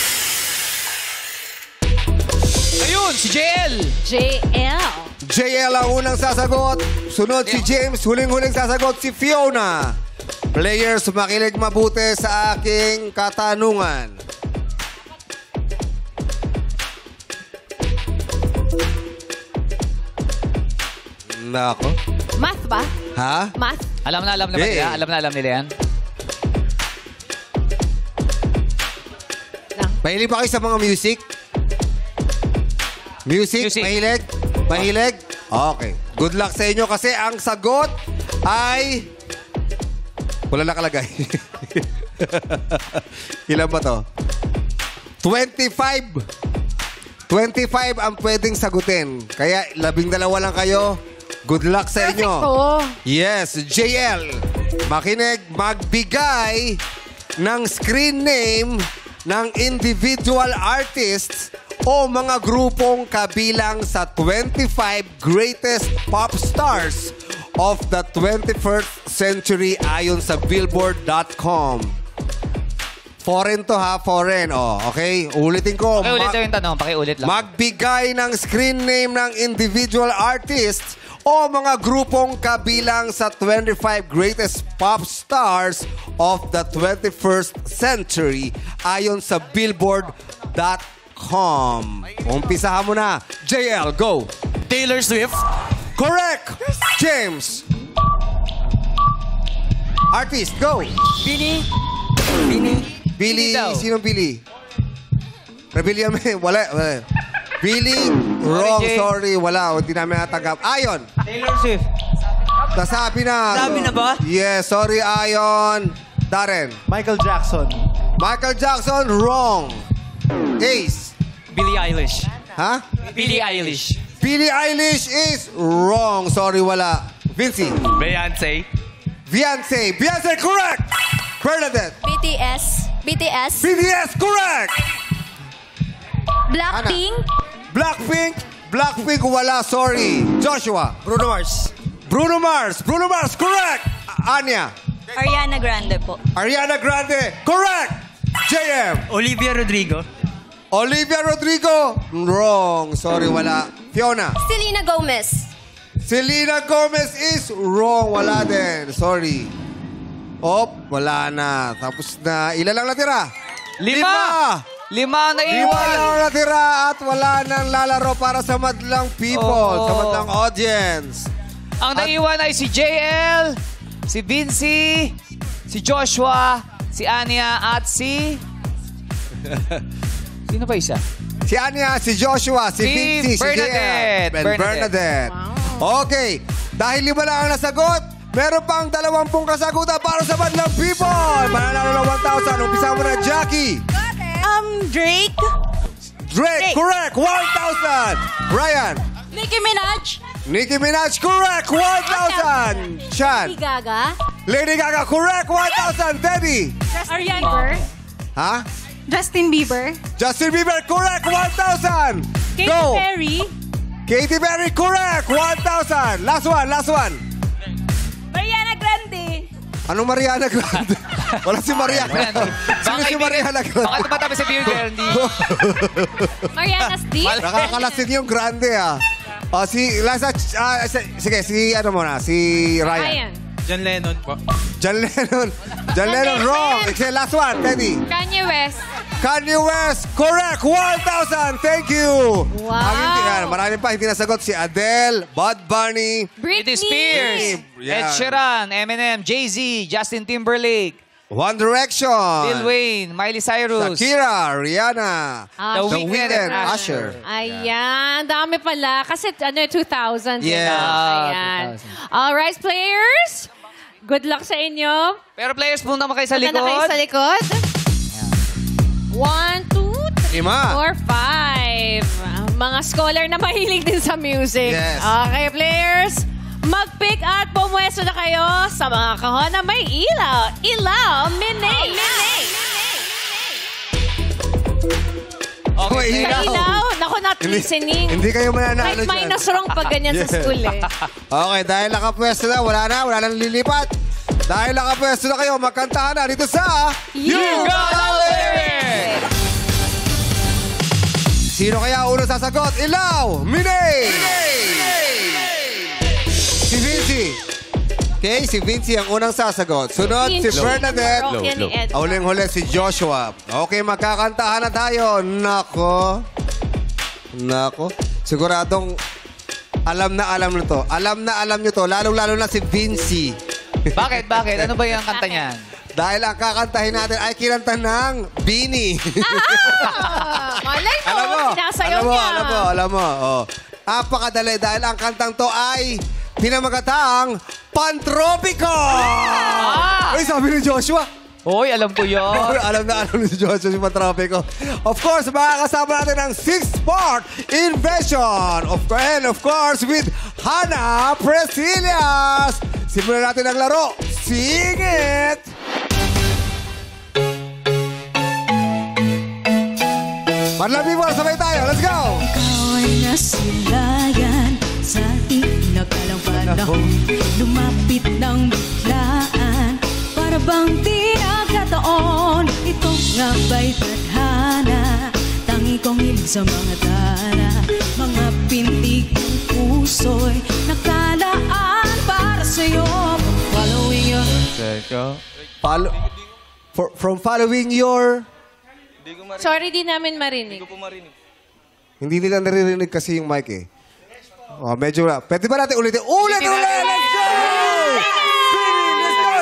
Ayun, si JL. JL. JL ang unang sasagot. Sunod si James. Huling-huling sasagot si Fiona. Players, makinig mabuti sa aking katanungan. Nako. Math ba? Ha? Math? Alam na Eh. nila. Alam nila yan. Mahilig ba kayo sa mga music? Music? Music. Mahilig? Mahilig? Okay. Good luck sa inyo kasi ang sagot ay... Wala nakalagay. Ilan ba to? 25. 25 ang pwedeng sagutin. Kaya 12 lang kayo. Good luck sa inyo. Perfecto. Yes, JL. Makinig, magbigay ng screen name ng individual artists o mga grupong kabilang sa 25 greatest pop stars of the 21st century ayon sa Billboard.com. Foreign to ha, foreign. Oh, okay? Ulitin ko. Pakiulit yung tanong. Pakiulit lang. Magbigay ng screen name ng individual artists o mga grupong kabilang sa 25 greatest pop stars of the 21st century ayon sa Billboard.com. Umpisahan mo na. JL, go. Taylor Swift. Correct. James. Artist, go. Bini. Billy, daw. sinong Billy? Rebellion, wala. Billy, wrong, Jay. sorry, wala. Hindi namin natanggap. Ayon. Taylor Swift. Nasabi na. Nasabi na ba? Yes, sorry, Ayon. Darren. Michael Jackson. Michael Jackson, wrong. Ace. Billie Eilish. Ha? Billie Eilish. Billie Eilish is wrong. Sorry, wala. Vinci. Beyonce. Beyonce. Beyonce, correct. Bernadette. BTS. BTS, correct. Blackpink. Blackpink. Blackpink, wala. Sorry. Joshua. Bruno Mars. Bruno Mars. Bruno Mars, correct. Anya. Ariana Grande po. Ariana Grande, correct. JM. Olivia Rodrigo. Olivia Rodrigo, wrong. Sorry, wala. Fiona. Selena Gomez. Selena Gomez is wrong. Wala din. Sorry. Wala na. Tapos na. Ilan lang natira? 5 na 5 iwan. lang natira at wala nang lalaro para sa Madlang People, Oo. sa Madlang Audience. Ang naiwan ay si JL, si Vinci, si Joshua, si Anya, at si... Sino pa isa? Si Anya, si Joshua, si Vinci, si Bernadette. JM, and Bernadette. Okay. Dahil 5 lang ang nasagot, meron pang 20 kasagutan para sa Madlang People. Mananalo ng 1,000. Umpisa mo na, Jackie. Drake. Drake, correct. 1,000. Brian. Nicki Minaj. Nicki Minaj, correct. 1,000. Sean. Lady Gaga. Lady Gaga, correct. 1,000. Teddy. Ariana Bieber. Ha? Justin Bieber. Justin Bieber, correct. 1,000. Katy Go. Perry. Katy Perry, correct. 1,000. Last one. Mariana Grande. Anong Mariana Grande? Wala si Mariana. Sino si Mariana Baka Grande? tumatabi sa beer hindi. Mariana's Deep. Nakakalasing yung Grande, ah. Sige, si ano muna, si Ryan. Ryan. John Lennon po. John Lennon, wrong. Sige, last one, Teddy. Kanye West. Kanye West, correct. 1,000. Thank you. Wow. Marami pa hindi nasagot. Si Adele, Bad Bunny, Britney Spears, Yeah. Ed Sheeran, Eminem, Jay-Z, Justin Timberlake, One Direction, Lil Wayne, Miley Cyrus, Shakira, Rihanna, Ah, The The Weeknd, Weeknd, and Usher. Ayan, dami pala. Kasi 2000. Yeah. Ayan. Alright, players. Good luck sa inyo. Pero players, punta mo kayo sa Punta na kayo likod. sa likod. 1, 2, 3, 5. 4, 5. Mga scholar na mahilig din sa music. Yes. Okay, players. Mag-pick at pumwesto na kayo sa mga kahon na may ilaw. Ilaw, minay. Okay, May May ilaw. ilaw? Naku, not listening. Hindi kayo mananalo Like minus wrong pag ganyan sa school eh. Okay, dahil nakapwesto na, wala nang lilipat. Dahil nakapwesto na kayo, magkantahan na dito sa You Got a Lyric! Sino kaya unang sasagot? Ilaw! Minay! Si Vinci. Okay, si Vinci ang unang sasagot. Sunod, si Bernadette. Rocky ni Ed. Huling-huli si Joshua. Okay, magkakantahan na tayo. Nako. Siguradong alam na alam nyo to. Alam na alam nyo to. Lalong-lalo na si Vinci. Bakit? Ano ba yung kanta niyan? Dahil ang kakantahin natin ay kinanta ng Beanie. Malay mo, sinasayaw niya. Alam mo. Oh. Napakadali dahil ang kantang to ay pinamagatang Pantropiko! Ay, sabi ni Joshua. Hoy, alam ko yun. Alam na alam ni Joshua si Pantropiko. Of course, makakasama natin ang 6-part invention. And of course, with Hannah Presillas. Simulan natin ang laro. Sing it! Madlang people, sabay tayo. Let's go! Ikaw ay nasilayan sa di nakalang panahon. Lumapit ng biglaan para bang di nagkataon. Ito nga ba'y tadhana? Tangi kong hilig sa mga tala. Mga pintig ng puso'y nakalaan para sa'yo. Following your... From following your... Sorry, di namin marinig. Hindi nila naririnig kasi yung mic eh. Oh, medyo na. Pwede ba natin ulitin? Ulit! Let's go!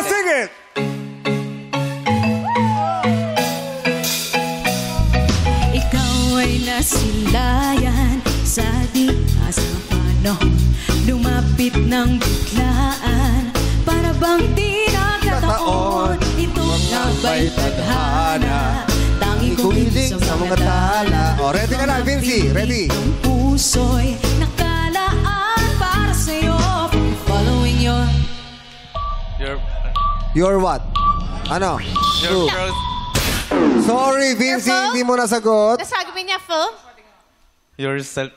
Sing it! Ikaw ay nasilayan sa di asang panahon. Lumapit ng biglaan para bang di nagkataon. Ito nga ba'y tadhana? Tangi kong hilig sa mga tala. Oh, ready ka na, Vinci. Ready? Ang puso'y nakalaan para sa'yo. Following your... Your what? Ano? True. Sorry, Vinci. Your phone? Hindi mo nasagot. Nasabi niya, Phil? Yourself.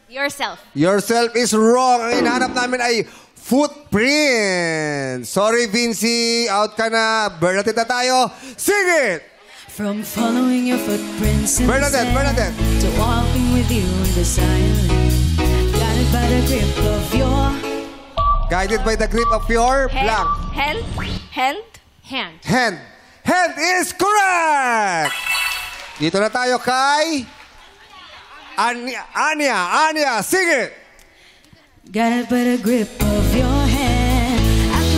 Yourself. Yourself is wrong. Ang hinahanap namin ay footprint. Sorry, Vinci. Out ka na. Bernadette na tayo. Sing it! From following your footprints in Bernadette, the sand Bernadette. to walking with you in the silence, guided by the grip of your Guided by the grip of your blank. Hand. Hand. Hand is correct! Dito na tayo kay... Anya, sing it! guided by the grip of your hand. I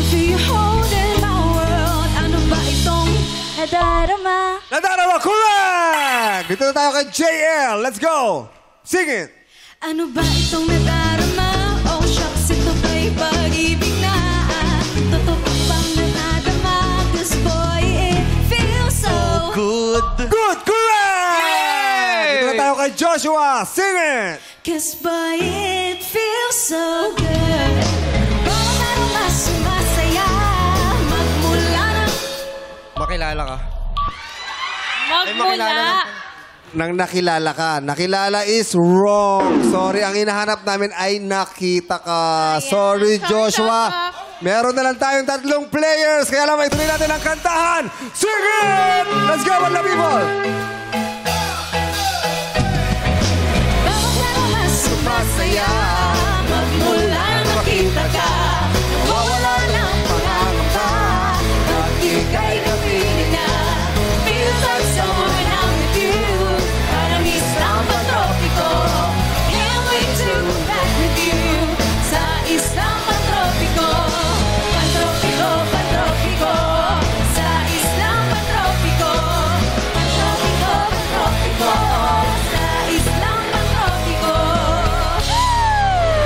Dito na tayo kay JL. Let's go! Sing it! Ano ba itong nadarama? Oh, shucks, ito ba'y pag-ibig na? Totoo bang nakadama? 'Cause boy, it feels so Good. Good! Correct! Dito na tayo kay Joshua. Sing it! 'Cause boy, it feels so good. Bawat araw mas sumasaya. Magmula ng Makilala ka. Magmula. Nang nakilala ka. Nakilala is wrong. Sorry, ang hinahanap namin ay nakita ka. Sorry, Joshua. Meron na lang tayong 3 players. Kaya lang, ituloy natin ang kantahan. Sing it! Let's go, Madla people! bawat araw mas sumasaya. Magmula nang nakita ka. Wawala ng pangangamba. Pag ika'y kapiling na. Feels like summer when I'm with you. Parang islang patropiko. Can't wait to go back with you. Sa islang patropiko. Patropiko, patropiko. Sa islang patropiko. Patropiko, patropiko. Sa islang patropiko.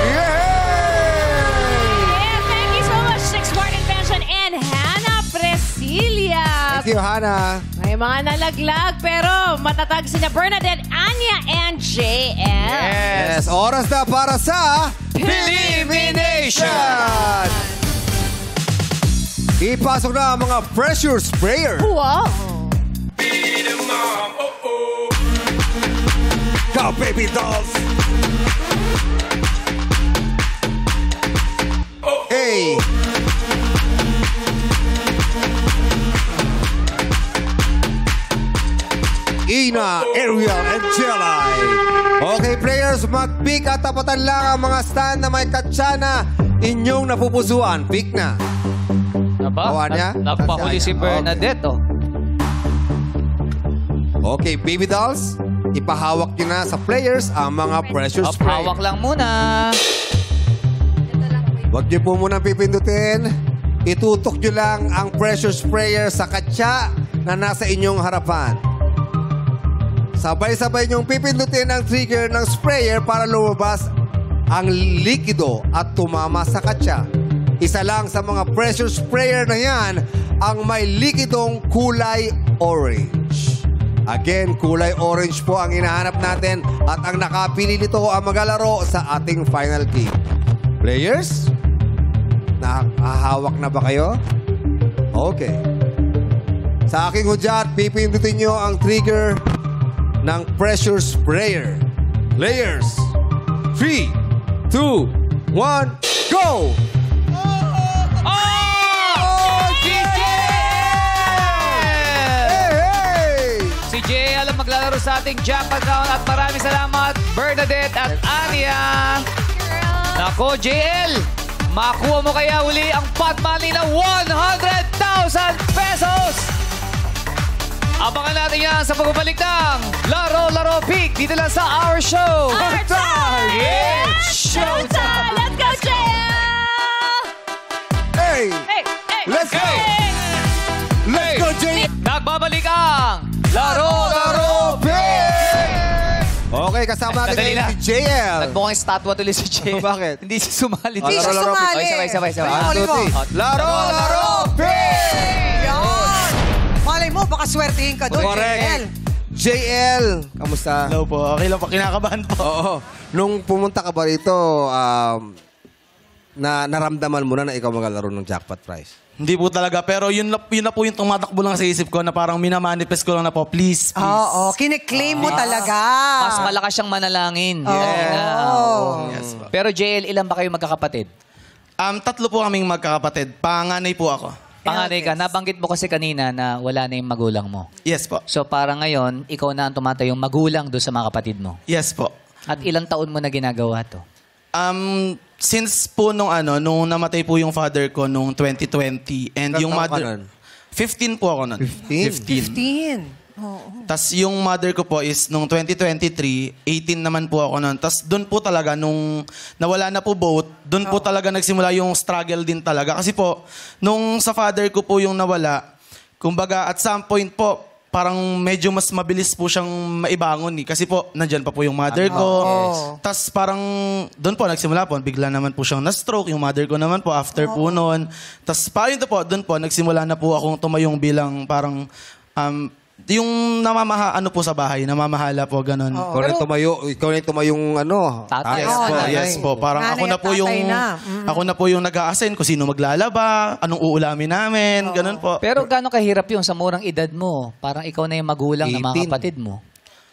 Yeah, thank you so much, Six Smart Invention and Hannah Presilia. Thank you, Hannah. May mga nalaglag pero matatag sina Bernadette, Anya, and JL. Yes, oras na para sa Elimination! Ipasok na ang mga pressure sprayer. Wow. Go, baby dolls! Hey! Ina, Ariel, and Jelay. Okay, players, mag-pick at tapatan lang ang mga stand na may katsana inyong napupusuan. Pick na. Gawa niya? Nagpahuli si Bernadette, oh. Okay, baby dolls, ipahawak nyo na sa players ang mga pressure Up, spray. hawak lang muna. Huwag niyo po munang pipindutin. Itutok nyo lang ang pressure sprayer sa katsa na nasa inyong harapan. Sabay-sabay niyong pipindutin ang trigger ng sprayer para lumabas ang likido at tumama sa katsa. Isa lang sa mga pressure sprayer na yan ang may likidong kulay orange. Again, kulay orange po ang hinahanap natin at ang nakapili nito ang maglalaro sa ating final game. Players, nakahawak na ba kayo? Okay. Sa aking hudyat, pipindutin nyo ang trigger ng pressure sprayer. Players, 3, 2, 1, go! Si Jay alam maglalaro sa ating jackpot round at maraming salamat Bernadette at Anya. Nako, JL, makuha mo kaya uli ang pot money na 100,000 pesos. Abangan natin yan sa pagbabalik ng Laro Pick dito lang sa Our Show. Our time! It's Showtime! Let's go, JL! Hey! Hey! Hey! Let's go! Let's go, Jay! Nagbabalik ang Laro Pick! Okay, kasama natin Sandali ngayon lang. si JL. Nagmukhang statwa tuloy si Jay. Bakit? Hindi siya sumali. Hindi siya sumali. Okay, sabay. Laro Pick! Malay mo, baka swertihin ka doon. Correct. JL, kamusta? Hello po. Okay lang po. Kinakabahan po. Oo. Nung pumunta ka ba rito, naramdaman mo na ikaw maglalaro ng jackpot prize? Hindi po talaga. Pero yun na po yung tumatakbo lang sa isip ko na parang minamanifest ko lang na po, please, please. Oo, kiniklaim mo talaga. Mas malakas siyang manalangin. Yes po. Pero JL, ilan ba kayo magkakapatid? 3 po kaming magkakapatid. Panganay po ako. Panganay ka. Nabanggit mo kasi kanina na wala na yung magulang mo. Yes po. So para ngayon, ikaw na ang tumatayong magulang doon sa mga kapatid mo. Yes po. At ilang taon mo na ginagawa to? Since po nung namatay po yung father ko nung 2020 and Ilang yung taon ka mother... nun? 15 po ako nun. 15. Tas yung mother ko po is nung 2023, 18 naman po ako nun. Tas doon po talaga nung nawala na po both, doon po talaga nagsimula yung struggle din talaga. Kasi po, nung sa father ko po yung nawala, kumbaga at some point po, parang medyo mas mabilis po siyang maibangon eh. Kasi po, nandyan pa po yung mother ko. Tas parang doon po, nagsimula po, bigla naman po siyang na-stroke. Yung mother ko naman po, after po noon. Tas parang ito po, doon po, nagsimula na po akong tumayong bilang parang, yung ano po sa bahay, namamahala po, ganun. Ikaw na yung tumayong ano. Tatay. Yes po. Parang Nanay ako na at po tatay yung na. ako na po yung nag-a-assign kung sino maglalaba, anong uulamin namin, ganun po. Pero gano'ng kahirap yun sa murang edad mo? Parang ikaw na yung magulang ng mga 18. kapatid mo.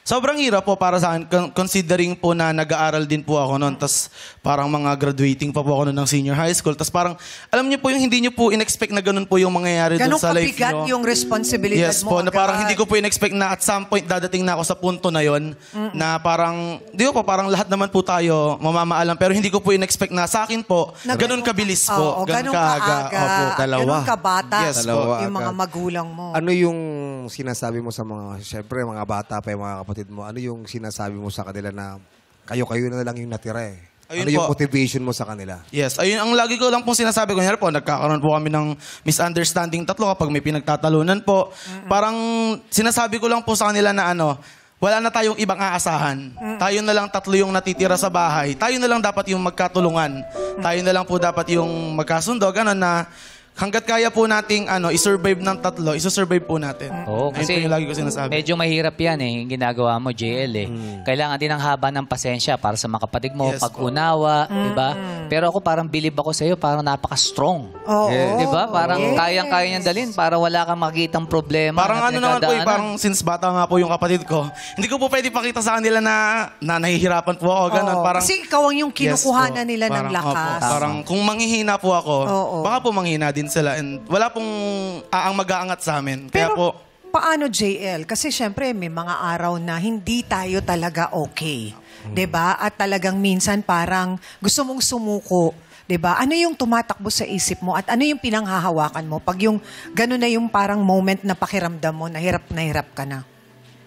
Sobrang hirap po para sa akin, considering po na nag-aaral din po ako noon. Tapos parang mga graduating pa po ako noon ng senior high school. Tapos parang, alam niyo po yung hindi niyo po in-expect na ganun po yung mangyayari doon Ganong sa life kabigat niyo. yung responsibilidad Yes mo po, na agad. parang hindi ko po in-expect na at some point dadating na ako sa punto na yon na parang, di ba po, parang lahat naman po tayo mamamaalam. Pero hindi ko po in-expect na sa akin po, ganun kabilis po. Oo, ganun kaaga. Opo, dalawa. Ganun kabata. Yes po. Yung mga Agad. magulang mo. Ano yung sinasabi mo sa mga, syempre, mga bata pa yung mga kapatid mo, ano yung sinasabi mo sa kanila na kayo na lang yung natira eh? Ayun Ano yung po. motivation mo sa kanila? Yes, ayun ang lagi ko lang pong sinasabi ko. Kunyari po, nagkakaroon po kami ng misunderstanding tatlo kapag may pinagtatalunan po. Parang sinasabi ko lang po sa kanila na wala na tayong ibang aasahan. Tayo na lang tatlo yung natitira sa bahay. Tayo na lang dapat yung magkatulungan. Tayo na lang po dapat yung magkasundo. Ganon na hanggat kaya po nating i-survive ng tatlo, i-survive po natin. Oo, Ayun kasi po yung lagi ko sinasabi. medyo mahirap yan eh, yung ginagawa mo, JL eh. Kailangan din ng haba ng pasensya para sa mga kapatid mo, Yes, pag-unawa, di ba? Pero ako parang believe ako sa'yo, parang napaka-strong. Oo. Di ba? Parang Yes. kayang-kaya niyang dalhin para wala kang makitang problema. Parang na naman po, pinagdadaanan. parang since bata nga po yung kapatid ko, hindi ko po pwede pakita sa kanila na nahihirapan po ako. Ganon. Oo. Parang, Kasi ikaw ang yung kinukuhanan Yes po. nila ng Parang, lakas. opo, parang kung manghihina po ako, Oo. baka po manghihina din sila. And wala pong ang mag-aangat sa amin. Kaya Pero po, paano JL? Kasi syempre may mga araw na hindi tayo talaga okay. 'Di ba? At talagang minsan parang gusto mong sumuko. 'Di ba? Ano yung tumatakbo sa isip mo at ano yung pinanghahawakan mo pag yung gano'n na yung parang moment na pakiramdam mo na hirap ka na?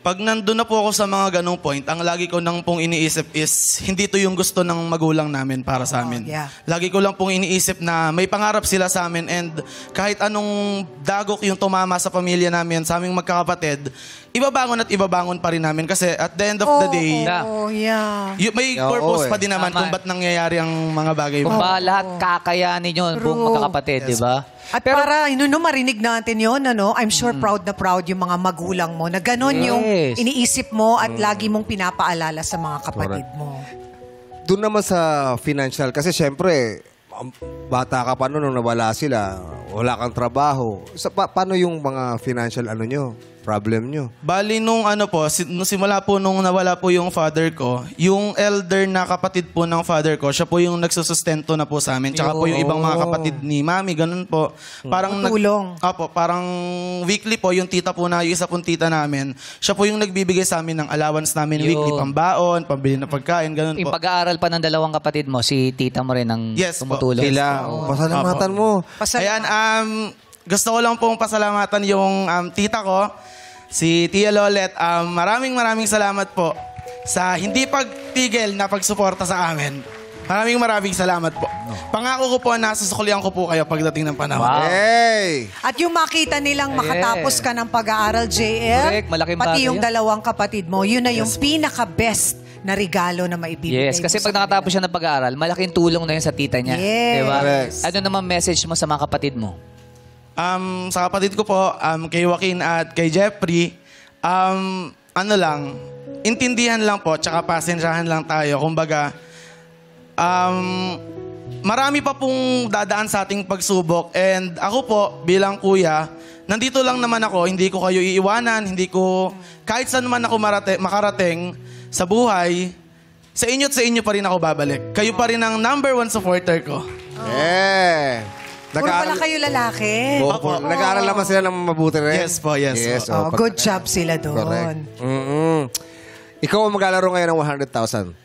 pag nandun na po ako sa mga ganong point, ang lagi ko nang pong iniisip is, hindi to yung gusto ng magulang namin para sa amin. yeah. Lagi ko lang pong iniisip na may pangarap sila sa amin and kahit anong dagok yung tumama sa pamilya namin, sa aming magkakapatid, ibabangon pa rin namin kasi at the end of the day, yeah. may purpose pa din naman Tama. kung ba't nangyayari ang mga bagay. Kung ba lahat kakayanin yun, buong magkakapatid, di ba? At para marinig natin yon, I'm sure proud na proud yung mga magulang mo na gano'n yung iniisip mo at lagi mong pinapaalala sa mga kapatid mo. Doon naman sa financial, kasi syempre, bata ka pa noon nung nawala sila, wala kang trabaho. Paano yung mga financial nyo, problem nyo? Bali nung nung simula po nung nawala po yung father ko, yung elder na kapatid po ng father ko, siya po yung nagsusustento na po sa amin. Tsaka po yung ibang mga kapatid ni mami, ganun po. Parang Tulong. parang weekly po, yung tita po na, yung isa pong tita namin, siya po yung nagbibigay sa amin ng allowance namin weekly, pambaon, pambili na pagkain, ganun Yung po. pag-aaral pa ng dalawang kapatid mo, si tita mo rin ang Yes po. tumutulong. Sila, pasalamatan mo. Ayan, gusto ko lang pong pasalamatan yung tita ko, si Tia Lolet. Maraming salamat po sa hindi pagtigil na pagsuporta sa amin. Maraming salamat po. Pangako ko po na susuklian ko po kayo pagdating ng panahon. Wow. Hey! At yung makita nilang makatapos ka ng pag-aaral, JL, Correct, malaking pati bagay yung yun. dalawang kapatid mo, yun na yung pinaka-best na regalo na maibibigay Yes, kasi mo pag sa nakatapos siya ng pag-aaral, malaking tulong na yun sa tita niya. Yes. Di ba? Correct. Ano naman message mo sa mga kapatid mo? Sa kapatid ko po, kay Joaquin at kay Jeffrey, intindihan lang po, tsaka pasensyahan lang tayo. Kumbaga, marami pa pong dadaan sa ating pagsubok. And ako po, bilang kuya, nandito lang naman ako, hindi ko kayo iiwanan, hindi ko, kahit saan man ako makarating sa buhay, sa inyo pa rin ako babalik. Kayo pa rin ang number 1 supporter ko. Yeah! Puro pala kayo lalaki. Nag-aaral naman sila ng mabuti rin. Yes po, yes po. Good job sila doon. Correct. Ikaw ang maglalaro ngayon ng 100,000.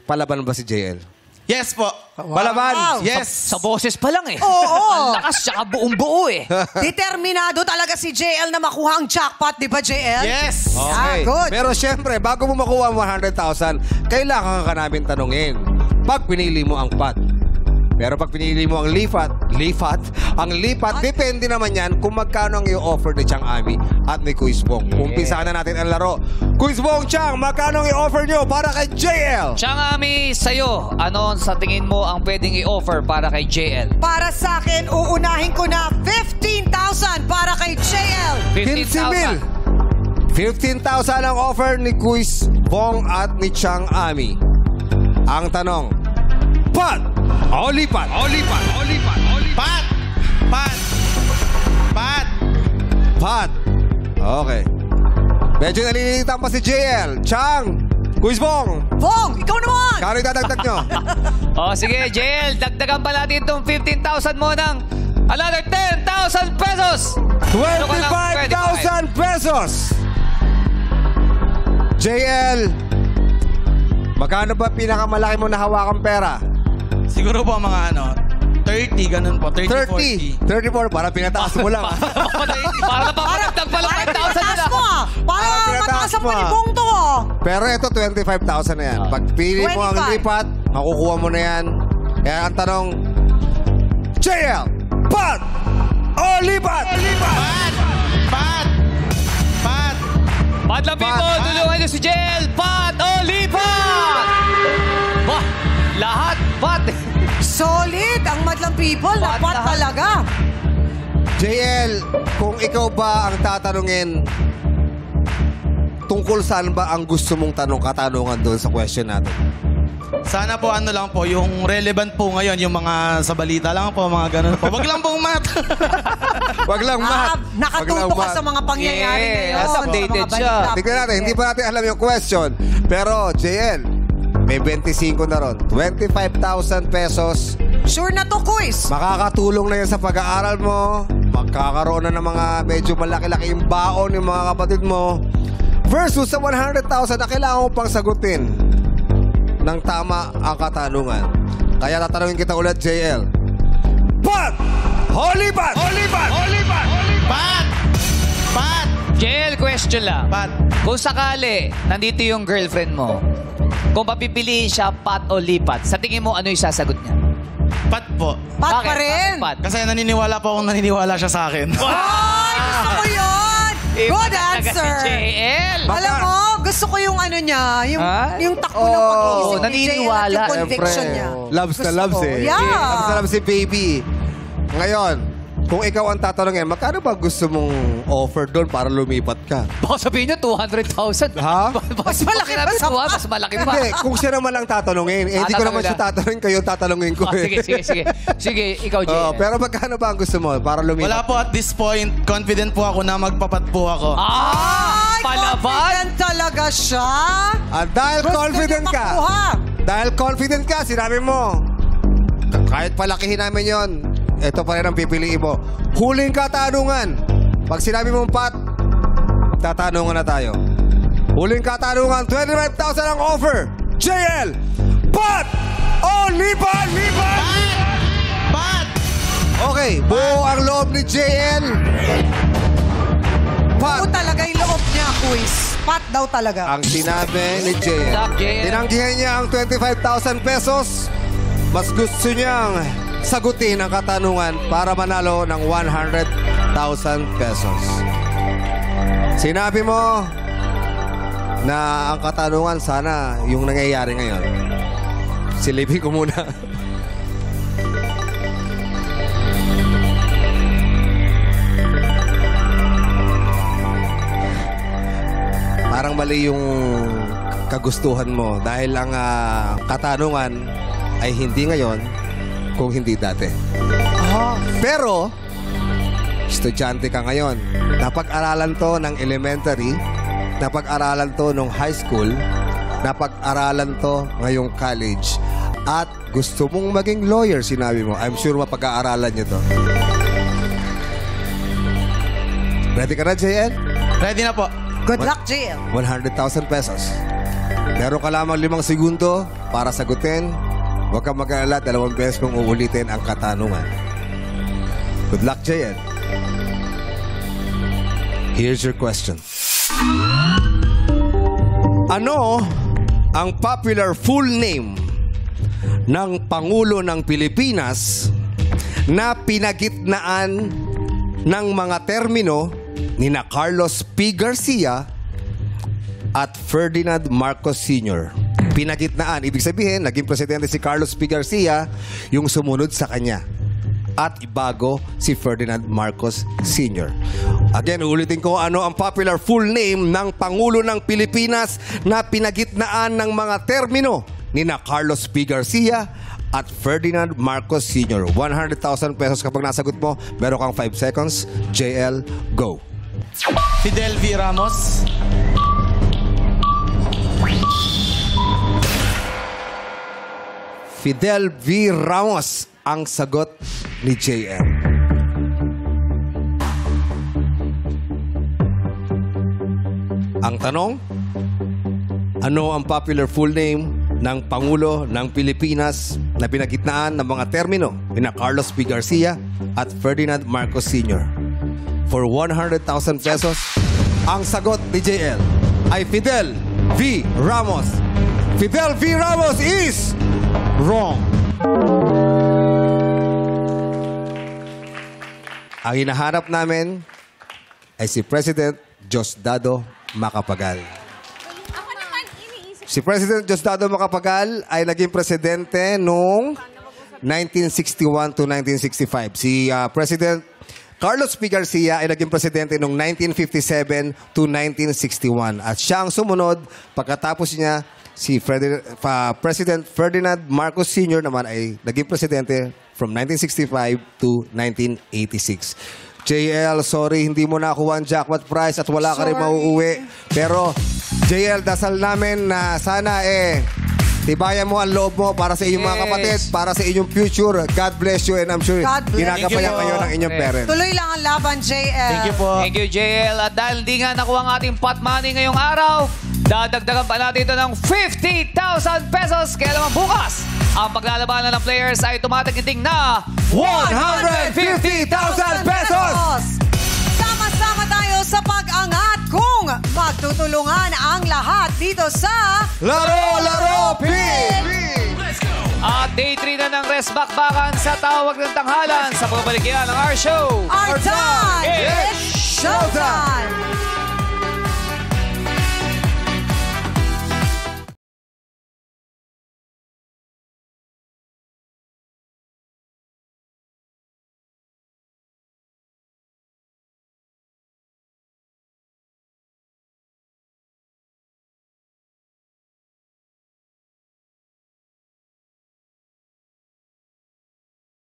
Palaban ba si JL? Yes po. Palaban! Yes. Sa boses pa lang eh. Oo. Ang lakas, tsaka buong buo eh. Determinado talaga si JL na makuha ang jackpot, di ba JL? Yes. Okay. Good. Pero syempre, bago mo makuha ang 100,000, kailangan ka namin tanungin. Pag pinili mo ang pot, Pero pag pinili mo ang ang lipat, depende naman yan kung magkano ang i-offer ni Chang Ami at ni Kuis Bong. Umpisahan na natin ang laro. Kuis Bong, Chang, magkano ang i-offer nyo para kay JL? Chang Ami, sa'yo, ano sa tingin mo ang pwedeng i-offer para kay JL? Para sa akin, uunahin ko na 15,000 para kay JL. 15,000. 15,000 ang offer ni Kuis Bong at ni Chang Ami. Ang tanong, pat o lipat? Pat! Pat. Okay. Medyo nalilitan pa si JL. Chang, Kuis Bong, Bong, ikaw naman! kano idadagdag nyo? O sige, JL, dagdagan pa natin itong 15,000 mo ng another 10,000 pesos. 25,000 pesos! JL, magkano ba pinakamalaki mo na hawakang pera? Siguro po mga 30, ganun po. 30, 40. 34, para pinataas mo lang. Para napapagdag pa lang 5,000 pinataas na. mo Para pinataas mataas ang mo panibong to Pero ito, 25,000 na yan. Pag pili mo ang 25. lipat, makukuha mo na yan. Kaya ang tanong, JL, pat o lipat? Pat! Madlang people, tulungan niyo si JL. Pat o lipat? Bah, lahat pat. Solid ang madlang people. Pat Dapat lahat. talaga. JL, kung ikaw ba ang tatanungin, tungkol saan ba ang gusto mong katanungan doon sa question natin? Sana po lang po, yung relevant po ngayon, yung mga sa balita lang po, mga ganun po. Wag lang pong math. Wag lang math. Nakatuto ka sa mga pangyayari Yeah, ngayon. as updated sa mga siya. balita. Tignan natin, hindi pa natin alam yung question. Pero, JL, may 25 na ron. 25,000 pesos. Sure na to, Kuis. Makakatulong na yan sa pag-aaral mo. Magkakaroon na ng mga medyo malaki-laki yung baon ng mga kapatid mo. Versus sa 100,000 na kailangan mo pang sagutin ng tama ang katanungan. Kaya tatanungin kita ulit, JL. Pat! Holipat! Pat! JL, question lang. Pat! Kung sakali, nandito yung girlfriend mo, kung papipiliin siya, pat o lipat, sa tingin mo, ano yung sasagot niya? Pat po. Pat Bakit? pa rin. Bakit pat? Kasi naniniwala po akong naniniwala siya sa akin. Ay, gusto ko yun. Iba Good talaga answer. Si JL. Alam mo, gusto ko yung niya, yung takbo ng pag-iisip ni JL naniniwala. at yung conviction niya. Loves na Gusto loves ko. eh. Yeah. Loves na loves si baby. Ngayon, kung ikaw ang tatanungin, magkano ba gusto mong offer doon para lumipat ka? Baka sabihin niyo, 200,000. Ha? Mas malaki pa sa pa. Mas malaki pa. Hindi, kung siya naman lang tatanungin. Eh, hindi ko naman tatanungin siya tatanungin, kayo tatanungin ko. Oh, sige. Sige, ikaw, JL. Pero magkano ba ang gusto mo para lumipat? Wala po at this point, confident po ako na magpapat po ako. Ay, Palaban? confident talaga siya. At dahil Gusto confident niya ka, makuha. sinabi mo, kahit palakihin namin yon, ito pa rin ang pipiliin mo. Huling katanungan. Pag sinabi mong pat, tatanungan na tayo. Huling katanungan, 25,000 ang offer. JL, pat o lipat? Pat! Okay, buo ang loob ni JL. Pat. Oo talaga yung loob niya, Kuis. Pat daw talaga. Ang sinabi ni JL. Stop, JL. Tinanggihan niya ang 25,000 pesos. Mas gusto niyang sagutin ang katanungan para manalo ng 100,000 pesos. Sinabi mo na ang katanungan sana yung nangyayari ngayon. Silipin ko muna. Parang mali yung kagustuhan mo dahil ang katanungan ay hindi ngayon kung hindi dati. Pero, estudyante ka ngayon. Napag-aralan to ng elementary, napag-aralan to ng high school, napag-aralan to ngayong college. At gusto mong maging lawyer, sinabi mo. I'm sure mapag-aaralan nyo to. Ready ka na, JL? Ready na po. Good luck, JL. 100,000 pesos. Meron ka lamang 5 segundo para sagutin. Huwag kang mag-alala, 2 beses mong uulitin ang katanungan. Good luck, JL. Here's your question. Ano ang popular full name ng Pangulo ng Pilipinas na pinagitnaan ng mga termino ni na Carlos P. Garcia at Ferdinand Marcos Sr. Pinagitnaan, ibig sabihin, naging presidente si Carlos P. Garcia, yung sumunod sa kanya. At ibago si Ferdinand Marcos Sr. Again, ulitin ko ano ang popular full name ng Pangulo ng Pilipinas na pinagitnaan ng mga termino ni na Carlos P. Garcia at Ferdinand Marcos Sr. 100,000 pesos kapag nasagot mo. Meron kang 5 seconds. JL, go. Fidel V. Ramos. Fidel V. Ramos ang sagot ni JL. Ang tanong, ano ang popular full name ng Pangulo ng Pilipinas na pinagitnaan ng mga termino ni na Carlos P. Garcia at Ferdinand Marcos Sr.? For 100,000 pesos, ang sagot ni JL ay Fidel V. Ramos. Fidel V. Ramos is wrong. Ang hinahanap namin ay si President Diosdado Macapagal. Ako naman, iniisip. Si President Diosdado Macapagal ay naging presidente noong 1961 to 1965. Si President Carlos P. Garcia ay naging presidente noong 1957 to 1961. At siya ang sumunod pagkatapos niya. Si President Ferdinand Marcos Sr. naman ay naging presidente from 1965 to 1986. JL, sorry, hindi mo nakuha ang jackpot prize at wala ka rin mauuwi. Pero, JL, dasal namin na sana tibayan mo ang loob mo para sa inyong mga kapatid, para sa inyong future. God bless you and I'm sure God bless ginagabayan you. kayo ng inyong parents. Tuloy lang ang laban, JL. Thank you po. Thank you, JL. At dahil di nga nakuha ang ating pot money ngayong araw, dadagdagan pa natin ito ng 50,000 pesos. Kaya naman bukas, ang paglalabanan ng players ay tumatagiting na 150,000 pesos! Sama-sama tayo sa pag-angat kung magtutulungan ang lahat dito sa Laro, Laro, Pin! At day 3 na ng rest bakbakan sa tawag ng tanghalan sa pagbalik yan ng our show. Our Time! It's